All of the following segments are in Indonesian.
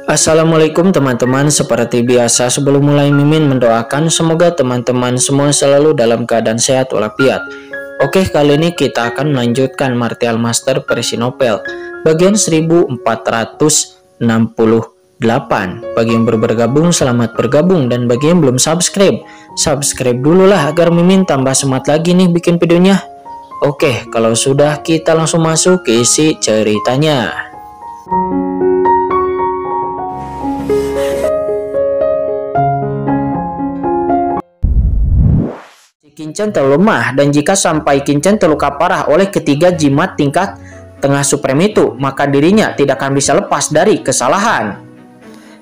Assalamualaikum teman-teman, seperti biasa sebelum mulai Mimin mendoakan semoga teman-teman semua selalu dalam keadaan sehat walafiat. Oke, kali ini kita akan melanjutkan Martial Master versi novel bagian 1468. Bagi yang baru bergabung, selamat bergabung, dan bagi yang belum subscribe dulu lah agar Mimin tambah semangat lagi nih bikin videonya. Oke, kalau sudah kita langsung masuk ke isi ceritanya. Kincen terlalu lemah, dan jika sampai Kincen terluka parah oleh ketiga jimat tingkat tengah supreme itu, maka dirinya tidak akan bisa lepas dari kesalahan.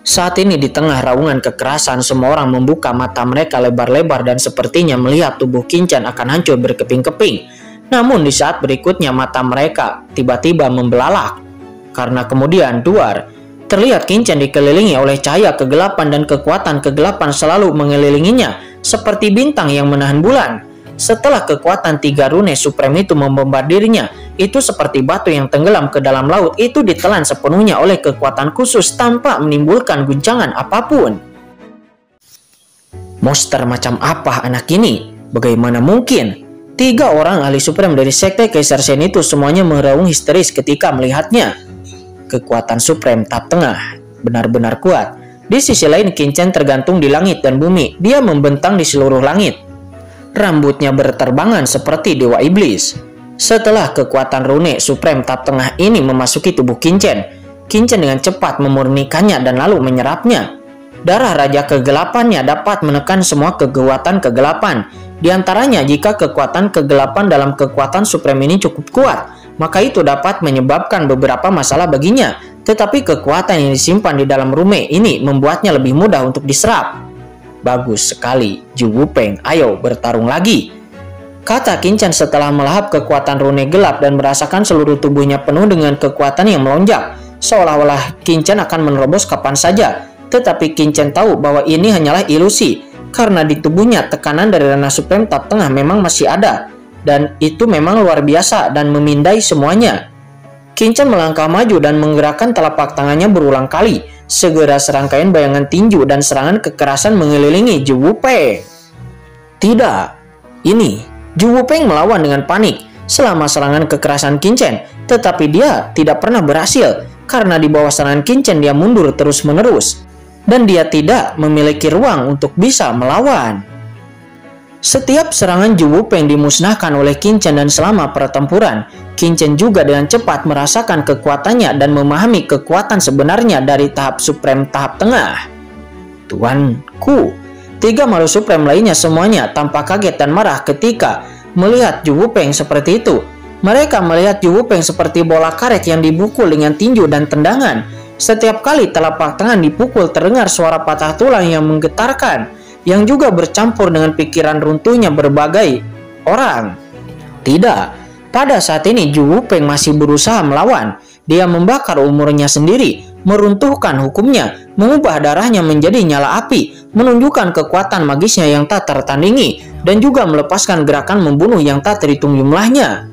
Saat ini di tengah raungan kekerasan, semua orang membuka mata mereka lebar-lebar dan sepertinya melihat tubuh Kincen akan hancur berkeping-keping. Namun di saat berikutnya mata mereka tiba-tiba membelalak, karena kemudian terlihat Kincen dikelilingi oleh cahaya kegelapan, dan kekuatan kegelapan selalu mengelilinginya seperti bintang yang menahan bulan. Setelah kekuatan tiga rune supreme itu membombardirnya, itu seperti batu yang tenggelam ke dalam laut itu ditelan sepenuhnya oleh kekuatan khusus tanpa menimbulkan guncangan apapun. Monster macam apa anak ini? Bagaimana mungkin? Tiga orang ahli supreme dari sekte Kaisar Shen itu semuanya meraung histeris ketika melihatnya. Kekuatan supreme tahap tengah benar-benar kuat. Di sisi lain, Kincen tergantung di langit dan bumi. Dia membentang di seluruh langit. Rambutnya berterbangan seperti dewa iblis. Setelah kekuatan rune supreme tahap tengah ini memasuki tubuh Kincen, Kincen dengan cepat memurnikannya dan lalu menyerapnya. Darah raja kegelapannya dapat menekan semua kekuatan kegelapan. Di antaranya, jika kekuatan kegelapan dalam kekuatan supreme ini cukup kuat, maka itu dapat menyebabkan beberapa masalah baginya. Tetapi kekuatan yang disimpan di dalam rune ini membuatnya lebih mudah untuk diserap. Bagus sekali, Zhu Wupeng, ayo bertarung lagi, kata Kincen setelah melahap kekuatan rune gelap dan merasakan seluruh tubuhnya penuh dengan kekuatan yang melonjak. Seolah-olah Kincen akan menerobos kapan saja. Tetapi Kincen tahu bahwa ini hanyalah ilusi, karena di tubuhnya tekanan dari ranah supreme tahap tengah memang masih ada. Dan itu memang luar biasa dan memindai semuanya. Kincen melangkah maju dan menggerakkan telapak tangannya berulang kali. Segera serangkaian bayangan tinju dan serangan kekerasan mengelilingi Zhu Wupeng. Tidak, ini Zhu Wupeng melawan dengan panik selama serangan kekerasan Kincen, tetapi dia tidak pernah berhasil karena di bawah serangan Kincen dia mundur terus-menerus dan dia tidak memiliki ruang untuk bisa melawan. Setiap serangan Zhu Wupeng dimusnahkan oleh Kincen, dan selama pertempuran, Kincen juga dengan cepat merasakan kekuatannya dan memahami kekuatan sebenarnya dari tahap supreme tahap tengah. Tuanku, tiga makhluk supreme lainnya semuanya tampak kaget dan marah ketika melihat Zhu Wupeng seperti itu. Mereka melihat Zhu Wupeng seperti bola karet yang dipukul dengan tinju dan tendangan. Setiap kali telapak tangan dipukul terdengar suara patah tulang yang menggetarkan, yang juga bercampur dengan pikiran runtuhnya berbagai orang. Tidak, pada saat ini Zhu Wupeng masih berusaha melawan. Dia membakar umurnya sendiri, meruntuhkan hukumnya, mengubah darahnya menjadi nyala api, menunjukkan kekuatan magisnya yang tak tertandingi, dan juga melepaskan gerakan membunuh yang tak terhitung jumlahnya.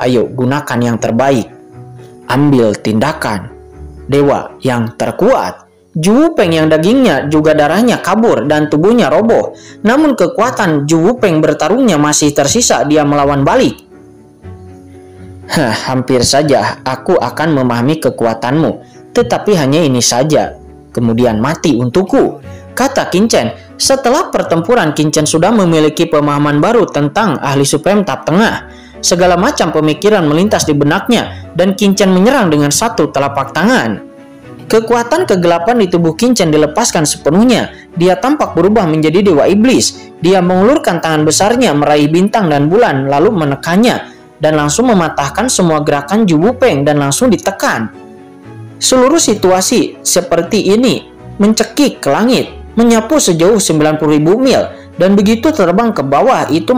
Ayo gunakan yang terbaik. Ambil tindakan. Dewa yang terkuat. Zhu Wupeng yang dagingnya juga darahnya kabur dan tubuhnya roboh. Namun kekuatan Zhu Wupeng bertarungnya masih tersisa. Dia melawan balik. Hampir saja aku akan memahami kekuatanmu, tetapi hanya ini saja, kemudian mati untukku, kata Kincen. Setelah pertempuran, Kincen sudah memiliki pemahaman baru tentang ahli supreme tahap tengah. Segala macam pemikiran melintas di benaknya, dan Kincen menyerang dengan satu telapak tangan. Kekuatan kegelapan di tubuh Kincen dilepaskan sepenuhnya. Dia tampak berubah menjadi dewa iblis. Dia mengulurkan tangan besarnya meraih bintang dan bulan, lalu menekannya dan langsung mematahkan semua gerakan Zhu Wupeng dan langsung ditekan. Seluruh situasi seperti ini mencekik ke langit, menyapu sejauh 90.000 mil, dan begitu terbang ke bawah itu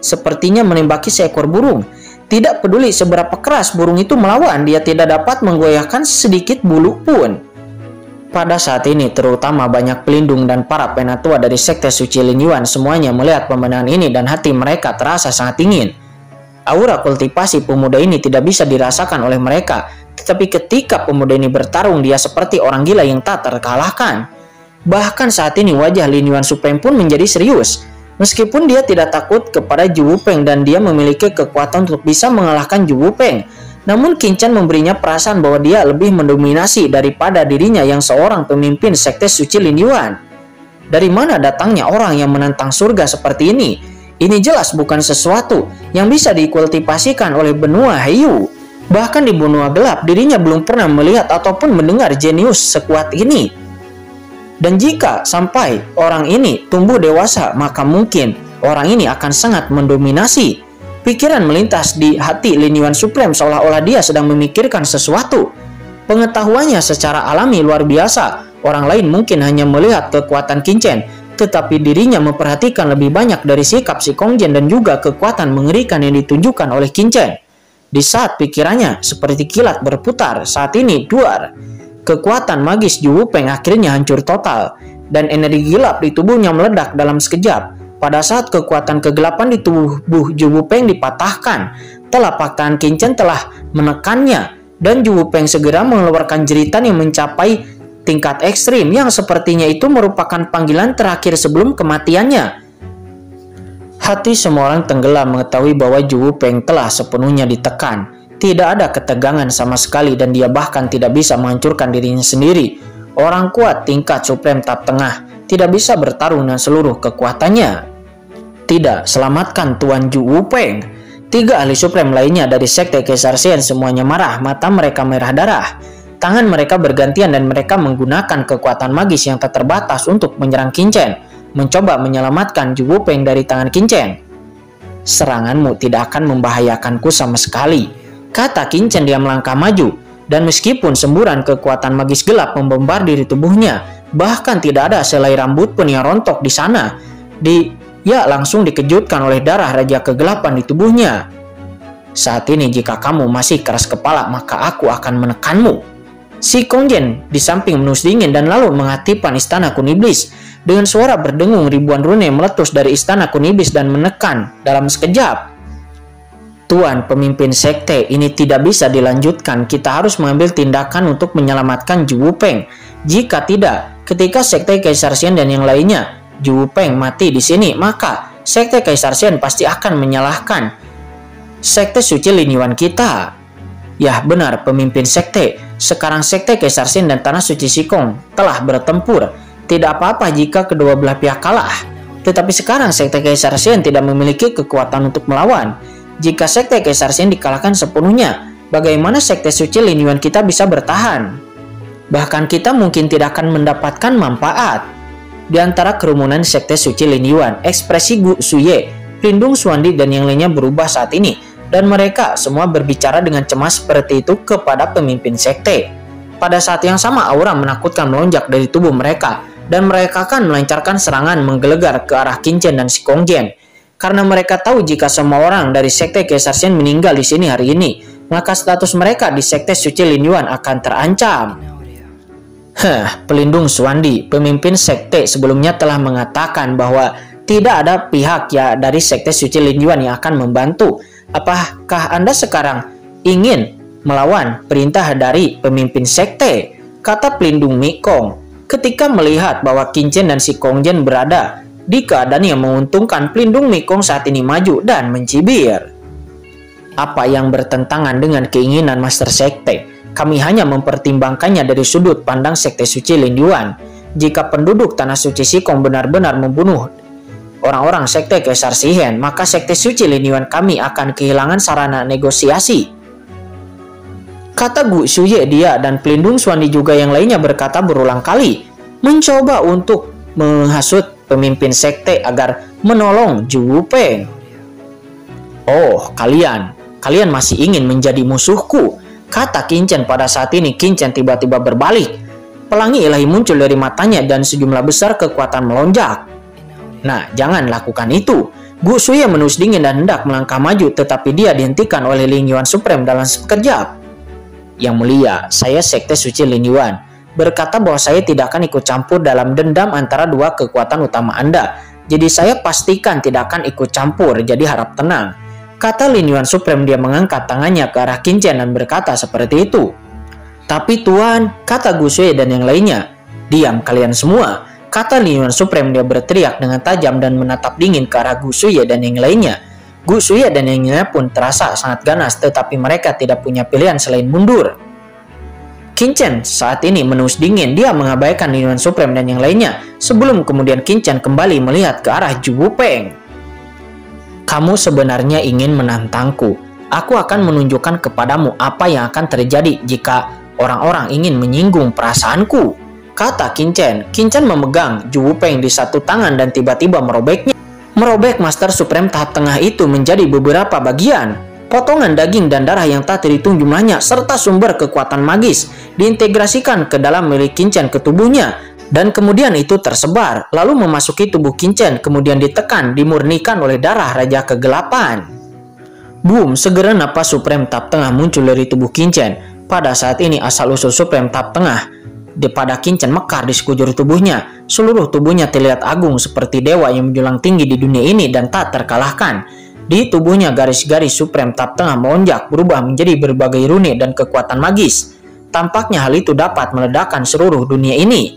sepertinya menembaki seekor burung. Tidak peduli seberapa keras burung itu melawan, dia tidak dapat menggoyahkan sedikit bulu pun. Pada saat ini, terutama banyak pelindung dan para penatua dari sekte suci Lin Yuan semuanya melihat pemandangan ini dan hati mereka terasa sangat dingin. Aura kultivasi pemuda ini tidak bisa dirasakan oleh mereka, Tetapi ketika pemuda ini bertarung, dia seperti orang gila yang tak terkalahkan. Bahkan saat ini wajah Lin Yuan Supreme pun menjadi serius. Meskipun dia tidak takut kepada Zhu Wupeng dan dia memiliki kekuatan untuk bisa mengalahkan Zhu Wupeng, namun Qin Chen memberinya perasaan bahwa dia lebih mendominasi daripada dirinya yang seorang pemimpin sekte suci Lin Yuan. Dari mana datangnya orang yang menentang surga seperti ini? Ini jelas bukan sesuatu yang bisa dikultivasikan oleh benua Heiyu. Bahkan di benua gelap, dirinya belum pernah melihat ataupun mendengar jenius sekuat ini. Dan jika sampai orang ini tumbuh dewasa, maka mungkin orang ini akan sangat mendominasi. Pikiran melintas di hati Lin Yuan Supreme seolah-olah dia sedang memikirkan sesuatu. Pengetahuannya secara alami luar biasa. Orang lain mungkin hanya melihat kekuatan Qin Chen, tetapi dirinya memperhatikan lebih banyak dari sikap si Kongjian dan juga kekuatan mengerikan yang ditunjukkan oleh Qin Chen. Di saat pikirannya seperti kilat berputar, saat ini duar. Kekuatan magis Zhu Wupeng akhirnya hancur total, dan energi gelap di tubuhnya meledak dalam sekejap. Pada saat kekuatan kegelapan di tubuh Zhu Wupeng dipatahkan, telapak tangan Qin Chen telah menekannya, dan Zhu Wupeng segera mengeluarkan jeritan yang mencapai tingkat ekstrim yang sepertinya itu merupakan panggilan terakhir sebelum kematiannya. Hati semua orang tenggelam mengetahui bahwa Zhu Wupeng telah sepenuhnya ditekan. Tidak ada ketegangan sama sekali dan dia bahkan tidak bisa menghancurkan dirinya sendiri. Orang kuat tingkat Supreme tahap tengah tidak bisa bertarung dengan seluruh kekuatannya. Tidak, selamatkan Tuan Zhu Wupeng. 3 ahli Supreme lainnya dari sekte Kaisar Shen semuanya marah, mata mereka merah darah. Tangan mereka bergantian dan mereka menggunakan kekuatan magis yang tak terbatas untuk menyerang Qin Chen, mencoba menyelamatkan Zhu Wupeng dari tangan Qin Chen. Seranganmu tidak akan membahayakanku sama sekali, kata Qin Chen. Dia melangkah maju, dan meskipun semburan kekuatan magis gelap membombardir tubuhnya, bahkan tidak ada selai rambut pun yang rontok di sana. Dia langsung dikejutkan oleh darah Raja Kegelapan di tubuhnya. Saat ini jika kamu masih keras kepala, maka aku akan menekanmu. Si Kongjian di samping menus dingin dan lalu mengaktifkan Istana Kun Iblis. Dengan suara berdengung, ribuan rune meletus dari Istana Kun Iblis dan menekan dalam sekejap. Tuan pemimpin sekte, ini tidak bisa dilanjutkan. Kita harus mengambil tindakan untuk menyelamatkan Zhu Wupeng. Jika tidak, ketika sekte Kaisar Shen dan yang lainnya Zhu Wupeng mati di sini, maka sekte Kaisar Shen pasti akan menyalahkan sekte suci Lin Yuan kita. Ya benar pemimpin sekte, sekarang sekte Kaisar Shen dan Tanah Suci Sikong telah bertempur. Tidak apa-apa jika kedua belah pihak kalah. Tetapi sekarang sekte Kaisar Shen tidak memiliki kekuatan untuk melawan. Jika sekte Kaisar Shen dikalahkan sepenuhnya, bagaimana sekte suci Lin Yuan kita bisa bertahan? Bahkan kita mungkin tidak akan mendapatkan manfaat. Di antara kerumunan sekte suci Lin Yuan, ekspresi Gu Suye, Lindung Xuandi dan yang lainnya berubah saat ini. Dan mereka semua berbicara dengan cemas seperti itu kepada pemimpin sekte. Pada saat yang sama aura menakutkan melonjak dari tubuh mereka, dan mereka akan melancarkan serangan menggelegar ke arah Qin Chen dan si Kongjian. Karena mereka tahu jika semua orang dari sekte Kaisar Shen meninggal di sini hari ini, maka status mereka di sekte suci Lin Yuan akan terancam. Pelindung Xuandi, pemimpin sekte sebelumnya telah mengatakan bahwa tidak ada pihak dari sekte suci Lin Yuan yang akan membantu. Apakah Anda sekarang ingin melawan perintah dari pemimpin sekte? Kata pelindung Mikong. Ketika melihat bahwa Qin Chen dan si Kongjian berada di keadaan yang menguntungkan, pelindung Mikong saat ini maju dan mencibir. Apa yang bertentangan dengan keinginan Master Sekte? Kami hanya mempertimbangkannya dari sudut pandang sekte suci Lin Yuan. Jika penduduk Tanah Suci Sikong benar-benar membunuh orang-orang sekte Kaisar Shen, maka sekte suci Lin Yuan kami akan kehilangan sarana negosiasi. Kata Gu Shuye, dia dan pelindung Xuandi juga yang lainnya berkata berulang kali, mencoba untuk menghasut pemimpin sekte agar menolong Zhu Wupeng. Oh, kalian masih ingin menjadi musuhku, kata Qin Chen. Pada saat ini Qin Chen tiba-tiba berbalik. Pelangi ilahi muncul dari matanya dan sejumlah besar kekuatan melonjak. Nah, jangan lakukan itu. Gu Shuye menus dingin dan hendak melangkah maju, tetapi dia dihentikan oleh Lin Yuan Supreme dalam sekejap. Yang mulia, saya sekte suci Lin Yuan berkata bahwa saya tidak akan ikut campur dalam dendam antara dua kekuatan utama Anda. Jadi saya pastikan tidak akan ikut campur, jadi harap tenang, kata Lin Yuan Supreme. Dia mengangkat tangannya ke arah Qin Chen dan berkata seperti itu. Tapi Tuan, kata Gu Shuye dan yang lainnya. Diam kalian semua, kata Lin Yuan Supreme. Dia berteriak dengan tajam dan menatap dingin ke arah Gu Shuye dan yang lainnya. Gu Shuye dan yang lainnya pun terasa sangat ganas, tetapi mereka tidak punya pilihan selain mundur. Qin Chen saat ini menus dingin. Dia mengabaikan Lin Yuan Supreme dan yang lainnya sebelum kemudian Qin Chen kembali melihat ke arah Zhu Wupeng. Kamu sebenarnya ingin menantangku. Aku akan menunjukkan kepadamu apa yang akan terjadi jika orang-orang ingin menyinggung perasaanku, kata Qin Chen. Qin Chen memegang Zhu Wupeng di satu tangan dan tiba-tiba merobek Master Supreme tahap tengah itu menjadi beberapa bagian. Potongan daging dan darah yang tak terhitung jumlahnya serta sumber kekuatan magis diintegrasikan ke dalam milik Qin Chen ke tubuhnya, dan kemudian itu tersebar lalu memasuki tubuh Qin Chen, kemudian ditekan, dimurnikan oleh darah Raja Kegelapan. Boom, segera napas Supreme tahap tengah muncul dari tubuh Qin Chen. Pada saat ini asal-usul Supreme tahap tengah pada Qin Chen mekar di sekujur tubuhnya. Seluruh tubuhnya terlihat agung seperti dewa yang menjulang tinggi di dunia ini dan tak terkalahkan. Di tubuhnya garis-garis Supreme tahap tengah melonjak berubah menjadi berbagai rune dan kekuatan magis. Tampaknya hal itu dapat meledakkan seluruh dunia ini.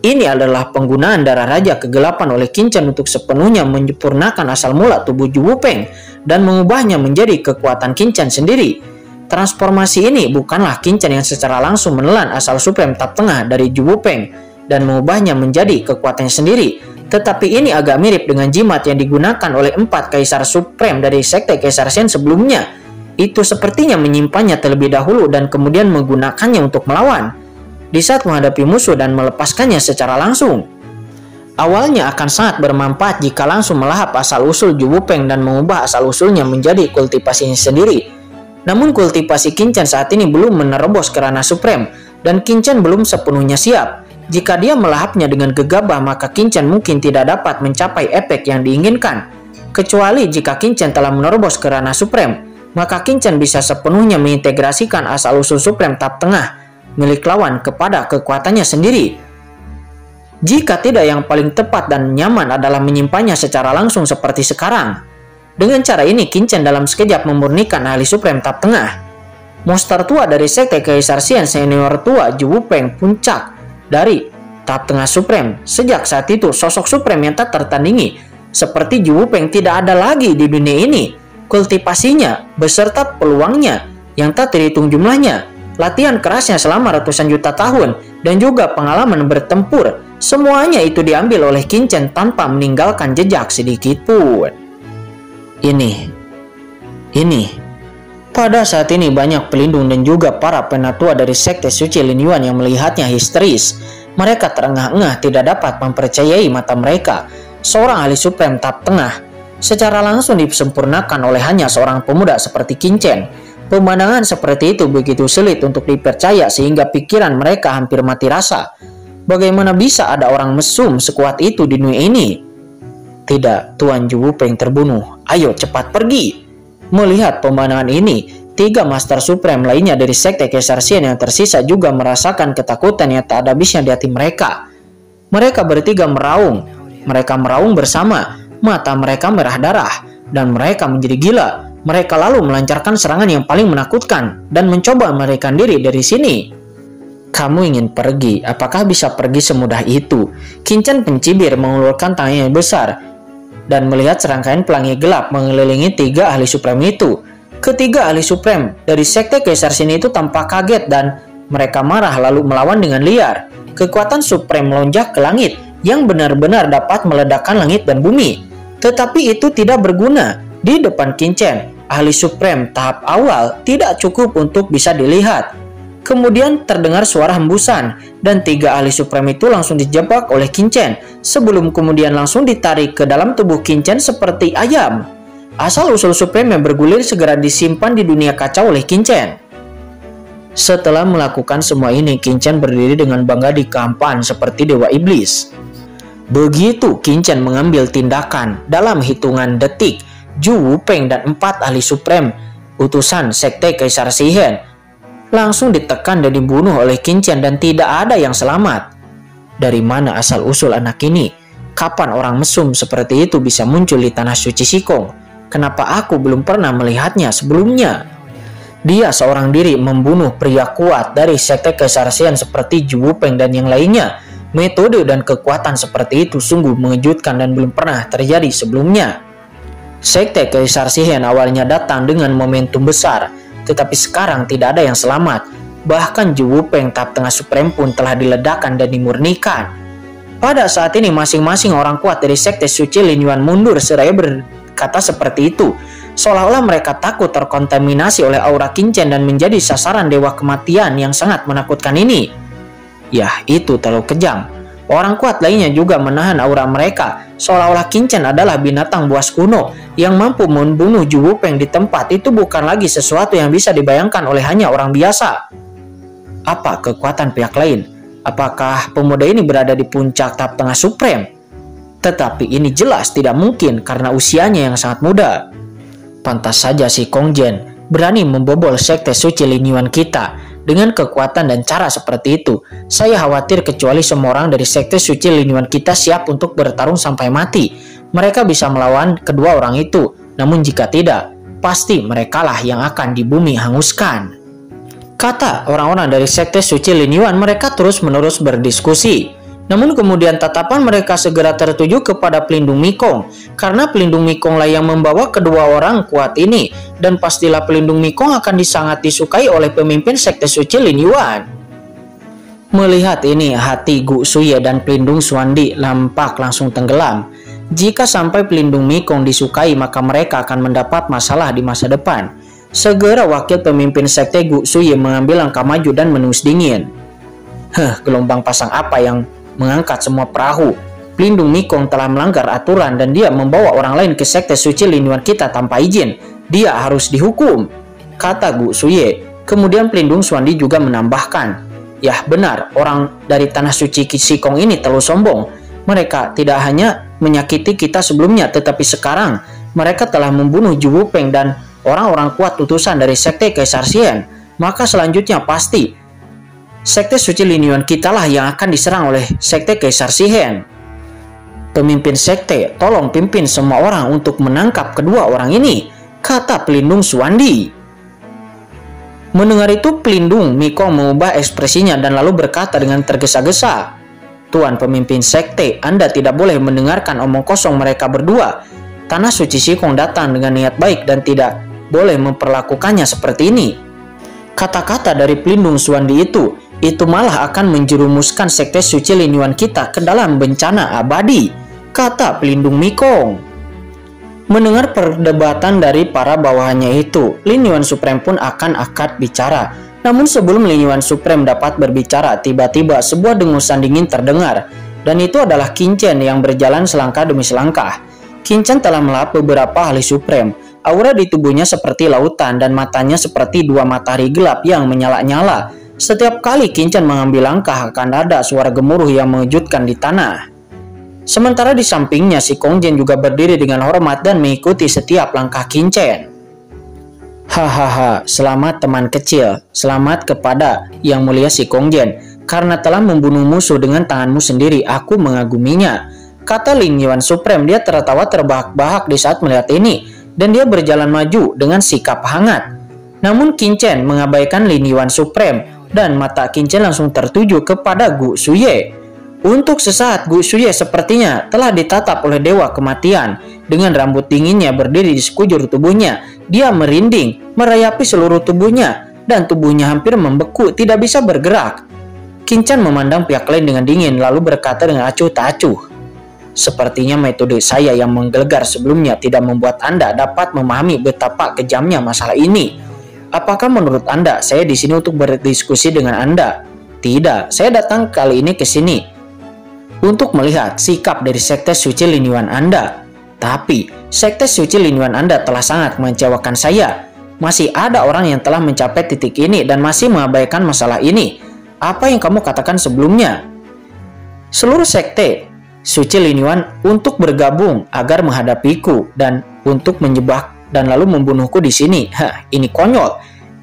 Ini adalah penggunaan darah Raja Kegelapan oleh Qin Chen untuk sepenuhnya menyempurnakan asal mula tubuh Zhu Wupeng dan mengubahnya menjadi kekuatan Qin Chen sendiri. Transformasi ini bukanlah Qin Chen yang secara langsung menelan asal Supreme tahap tengah dari Zhu Wupeng dan mengubahnya menjadi kekuatannya sendiri, tetapi ini agak mirip dengan jimat yang digunakan oleh 4 Kaisar Supreme dari Sekte Kaisar Shen sebelumnya. Itu sepertinya menyimpannya terlebih dahulu dan kemudian menggunakannya untuk melawan di saat menghadapi musuh dan melepaskannya secara langsung. Awalnya akan sangat bermanfaat jika langsung melahap asal-usul Zhu Wupeng dan mengubah asal-usulnya menjadi kultivasinya sendiri. Namun kultivasi Qin Chen saat ini belum menerobos ke ranah Supreme dan Qin Chen belum sepenuhnya siap. Jika dia melahapnya dengan gegabah, maka Qin Chen mungkin tidak dapat mencapai efek yang diinginkan. Kecuali jika Qin Chen telah menerobos ke ranah Supreme, maka Qin Chen bisa sepenuhnya mengintegrasikan asal-usul Supreme tahap tengah milik lawan kepada kekuatannya sendiri. Jika tidak, yang paling tepat dan nyaman adalah menyimpannya secara langsung seperti sekarang. Dengan cara ini, Qin Chen dalam sekejap memurnikan ahli Supreme tahap tengah. Monster tua dari Sekte Kaisar Shen, senior tua Zhu Wupeng, puncak dari tahap tengah Supreme. Sejak saat itu, sosok Supreme yang tak tertandingi seperti Zhu Wupeng tidak ada lagi di dunia ini. Kultivasinya beserta peluangnya yang tak terhitung jumlahnya, latihan kerasnya selama ratusan juta tahun, dan juga pengalaman bertempur, semuanya itu diambil oleh Qin Chen tanpa meninggalkan jejak sedikit pun. Ini. Pada saat ini banyak pelindung dan juga para penatua dari Sekte Suci Lin Yuan yang melihatnya histeris. Mereka terengah-engah, tidak dapat mempercayai mata mereka. Seorang ahli Supreme tahap tengah secara langsung disempurnakan oleh hanya seorang pemuda seperti Qin Chen. Pemandangan seperti itu begitu sulit untuk dipercaya sehingga pikiran mereka hampir mati rasa. Bagaimana bisa ada orang mesum sekuat itu di dunia ini? Tidak, Tuan Zhu Wupeng terbunuh. Ayo cepat pergi. Melihat pemandangan ini, 3 Master Supreme lainnya dari Sekte Kaisar Shen yang tersisa juga merasakan ketakutan yang tak ada habisnya di hati mereka. Mereka bertiga meraung. Mereka meraung bersama. Mata mereka merah darah dan mereka menjadi gila. Mereka lalu melancarkan serangan yang paling menakutkan dan mencoba melarikan diri dari sini. Kamu ingin pergi? Apakah bisa pergi semudah itu? Qin Chen pencibir mengulurkan tangannya besar dan melihat serangkaian pelangi gelap mengelilingi 3 ahli Supreme itu. Ketiga ahli Supreme dari Sekte Kaisar Shen itu tampak kaget dan mereka marah lalu melawan dengan liar. Kekuatan Supreme melonjak ke langit yang benar-benar dapat meledakkan langit dan bumi. Tetapi itu tidak berguna di depan Qin Chen. Ahli Supreme tahap awal tidak cukup untuk bisa dilihat. Kemudian terdengar suara hembusan dan 3 ahli Supreme itu langsung dijebak oleh Qin Chen sebelum kemudian langsung ditarik ke dalam tubuh Qin Chen seperti ayam. Asal-usul Supreme yang bergulir segera disimpan di dunia kaca oleh Qin Chen. Setelah melakukan semua ini, Qin Chen berdiri dengan bangga di kehampaan seperti dewa iblis. Begitu Qin Chen mengambil tindakan, dalam hitungan detik, Zhu Wupeng dan 4 ahli Supreme utusan Sekte Kaisar Shen langsung ditekan dan dibunuh oleh Qin Chen dan tidak ada yang selamat. Dari mana asal-usul anak ini? Kapan orang mesum seperti itu bisa muncul di tanah suci Sikong? Kenapa aku belum pernah melihatnya sebelumnya? Dia seorang diri membunuh pria kuat dari sekte Kaisar Xian seperti Zhu Wupeng dan yang lainnya. Metode dan kekuatan seperti itu sungguh mengejutkan dan belum pernah terjadi sebelumnya. Sekte Kaisar Xian awalnya datang dengan momentum besar, tetapi sekarang tidak ada yang selamat. Bahkan Zhu Wupeng tahap tengah supreme pun telah diledakkan dan dimurnikan. Pada saat ini masing-masing orang kuat dari sekte suci Lin Yuan mundur seraya berkata seperti itu, seolah-olah mereka takut terkontaminasi oleh aura Qin Chen dan menjadi sasaran dewa kematian yang sangat menakutkan ini. Yah, itu terlalu kejam. Orang kuat lainnya juga menahan aura mereka, seolah-olah Qin Chen adalah binatang buas kuno yang mampu membunuh Zhu Wupeng di tempat itu bukan lagi sesuatu yang bisa dibayangkan oleh hanya orang biasa. Apa kekuatan pihak lain? Apakah pemuda ini berada di puncak tahap tengah supreme? Tetapi ini jelas tidak mungkin karena usianya yang sangat muda. Pantas saja si Kongjian berani membobol sekte suci Lin Yuan kita dengan kekuatan dan cara seperti itu. Saya khawatir kecuali semua orang dari sekte suci Lin Yuan kita siap untuk bertarung sampai mati. Mereka bisa melawan kedua orang itu. Namun jika tidak, pasti merekalah yang akan di bumi hanguskan. Kata orang-orang dari sekte suci Lin Yuan, mereka terus-menerus berdiskusi. Namun kemudian tatapan mereka segera tertuju kepada pelindung Mikong, karena pelindung Mikong lah yang membawa kedua orang kuat ini, dan pastilah pelindung Mikong akan sangat disukai oleh pemimpin sekte suci Lin Yuan. Melihat ini, hati Gu Suye dan pelindung Xuandi nampak langsung tenggelam. Jika sampai pelindung Mikong disukai, maka mereka akan mendapat masalah di masa depan. Segera wakil pemimpin sekte Gu Suye mengambil langkah maju dan menus dingin. Gelombang pasang apa yang mengangkat semua perahu? Pelindung Mikong telah melanggar aturan dan dia membawa orang lain ke sekte suci Lin Yuan kita tanpa izin. Dia harus dihukum, kata Gu Suye. Kemudian pelindung Xuandi juga menambahkan, yah benar, orang dari tanah suci Sikong ini terlalu sombong. Mereka tidak hanya menyakiti kita sebelumnya, tetapi sekarang mereka telah membunuh Zhu Wupeng dan orang-orang kuat utusan dari sekte Kaisar Xian. Maka selanjutnya pasti sekte suci Lin Yuan kita lah yang akan diserang oleh sekte Kaisar Xian. Pemimpin sekte, tolong pimpin semua orang untuk menangkap kedua orang ini, kata pelindung Xuandi. Mendengar itu, pelindung Mikong mengubah ekspresinya dan lalu berkata dengan tergesa-gesa, Tuan pemimpin sekte, Anda tidak boleh mendengarkan omong kosong mereka berdua. Tanah suci Sikong datang dengan niat baik dan tidak boleh memperlakukannya seperti ini. Kata-kata dari pelindung Xuandi itu malah akan menjerumuskan sekte suci Lin Yuan kita ke dalam bencana abadi, kata pelindung Mikong. Mendengar perdebatan dari para bawahannya itu, Lin Yuan Supreme pun akan angkat bicara. Namun sebelum Lin Yuan Supreme dapat berbicara, tiba-tiba sebuah dengusan dingin terdengar, dan itu adalah Qin Chen yang berjalan selangkah demi selangkah. Qin Chen telah melahap beberapa ahli Supreme. Aura di tubuhnya seperti lautan dan matanya seperti dua matahari gelap yang menyala-nyala. Setiap kali Qin Chen mengambil langkah akan ada suara gemuruh yang mengejutkan di tanah. Sementara di sampingnya si Kongjian juga berdiri dengan hormat dan mengikuti setiap langkah Qin Chen. Hahaha, selamat teman kecil. Selamat kepada yang mulia si Kongjian. Karena telah membunuh musuh dengan tanganmu sendiri, aku mengaguminya, kata Lin Yuan Supreme. Dia tertawa terbahak-bahak di saat melihat ini, dan dia berjalan maju dengan sikap hangat. Namun Qin Chen mengabaikan Lin Yuan Supreme, dan mata Qin Chen langsung tertuju kepada Gu Suye. Untuk sesaat Gu Suye sepertinya telah ditatap oleh dewa kematian. Dengan rambut dinginnya berdiri di sekujur tubuhnya, dia merinding, merayapi seluruh tubuhnya, dan tubuhnya hampir membeku, tidak bisa bergerak. Qin Chen memandang pihak lain dengan dingin, lalu berkata dengan acuh tak acuh, sepertinya metode saya yang menggelegar sebelumnya tidak membuat Anda dapat memahami betapa kejamnya masalah ini. Apakah menurut Anda saya di sini untuk berdiskusi dengan Anda? Tidak, saya datang kali ini ke sini untuk melihat sikap dari sekte suci Lin Yuan Anda. Tapi sekte suci Lin Yuan Anda telah sangat mengecewakan saya. Masih ada orang yang telah mencapai titik ini dan masih mengabaikan masalah ini. Apa yang kamu katakan sebelumnya? Seluruh sekte suci Lin Yuan untuk bergabung agar menghadapiku dan untuk menyembah dan lalu membunuhku di sini. Ini konyol.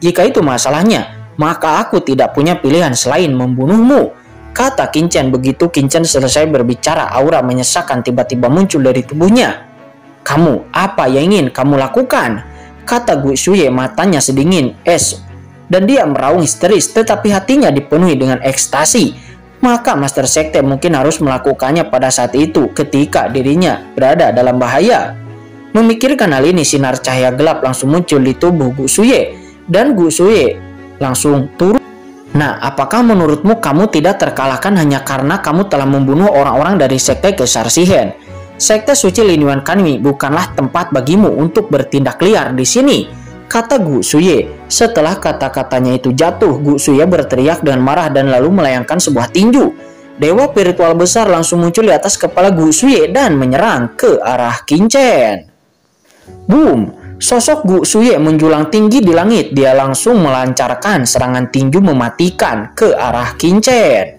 Jika itu masalahnya, maka aku tidak punya pilihan selain membunuhmu, kata Qin Chen. Begitu Qin Chen selesai berbicara, aura menyesakan tiba-tiba muncul dari tubuhnya. Kamu, apa yang ingin kamu lakukan? kata Gu Xuye matanya sedingin es dan dia meraung histeris tetapi hatinya dipenuhi dengan ekstasi. Maka Master Sekte mungkin harus melakukannya pada saat itu ketika dirinya berada dalam bahaya. Memikirkan hal ini, sinar cahaya gelap langsung muncul di tubuh Gu Xuye dan Gu Xuye langsung turun. Nah, apakah menurutmu kamu tidak terkalahkan hanya karena kamu telah membunuh orang-orang dari Sekte Kaisar Shihen? Sekte Suci Lin Yuan Kanmi bukanlah tempat bagimu untuk bertindak liar di sini, kata Gu Xuye. Setelah kata-katanya itu jatuh, Gu Xuye berteriak dengan marah dan lalu melayangkan sebuah tinju. Dewa spiritual besar langsung muncul di atas kepala Gu Xuye dan menyerang ke arah Qin Chen. Boom! Sosok Gu Xuye menjulang tinggi di langit. Dia langsung melancarkan serangan tinju mematikan ke arah Qin Chen.